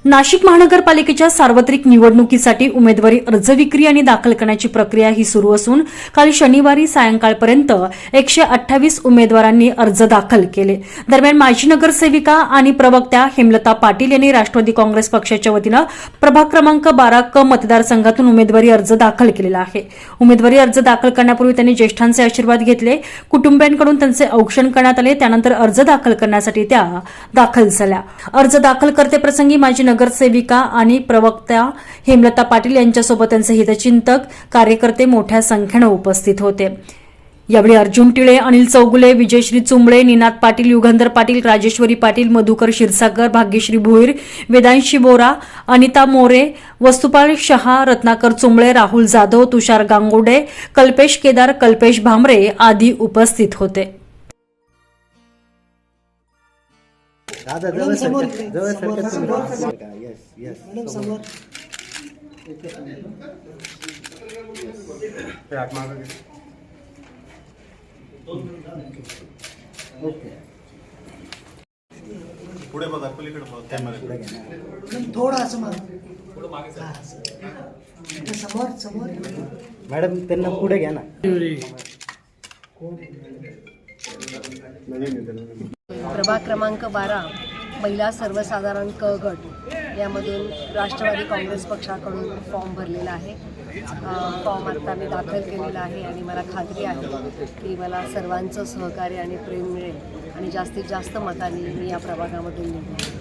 नाशिक महानगरपालिकेच्या सार्वत्रिक निवडणुकीसाठी उमेदवारी अर्ज विक्री आणि दाखल करण्याची प्रक्रिया ही सुरू असून काल शनिवारी सायंकाळपर्यंत 128 उमेदवारांनी अर्ज दाखल केले। दरम्यान माजी नगरसेविका आणि प्रवक्त्या हेमलता पाटील यांनी राष्ट्रवादी काँग्रेस पक्षाच्या वतीने प्रभाग क्रमांक 12 क मतदारसंघातून उमेदवारी अर्ज दाखल केलेला आहे। उमेदवारी अर्ज दाखल करण्यापूर्वी त्यांनी ज्येष्ठांचे आशीर्वाद घेतले, कुटुंबियांकडून त्यांचे औक्षण करण्यात आले, त्यानंतर अर्ज दाखल करण्यासाठी त्या दाखल झाल्या। अर्ज दाखल करते प्रसंगी माजी नगरसेविका आणि प्रवक्त्या हेमलता पाटील यांच्यासोबत त्यांचे हितचिंतक कार्यकर्ते मोठ्या संख्येने उपस्थित होते। यावेळी अर्जुन टिळे, अनिल चौगुले, विजयश्री चुंबळे, निनाद पाटील, युगंधर पाटील, राजेश्वरी पाटील, मधुकर क्षीरसागर, भाग्यश्री भोईर, वेदांशी बोरा, अनिता मोरे, वस्तुपाल शहा, रत्नाकर चुंबळे, राहुल जाधव, तुषार गांगोडे, कल्पेश केदार, कल्पेश भामरे आदी उपस्थित होते। पुढे बघा, पलीकडे बघा, कॅमेरा थोडं असं मागे समोर मॅडम त्यांना पुढे घ्या ना। प्रभाग क्रमांक 12 महिला सर्वसाधारण क गट यामधून राष्ट्रवादी काँग्रेस पक्षाकडून फॉर्म भरलेला आहे। फॉर्म आता मी दाखल केलेला आहे आणि मला खात्री आहे की मला सर्वांचं सहकार्य आणि प्रेम मिळेल आणि जास्तीत जास्त मतांनी मी या प्रभागामधून निवडून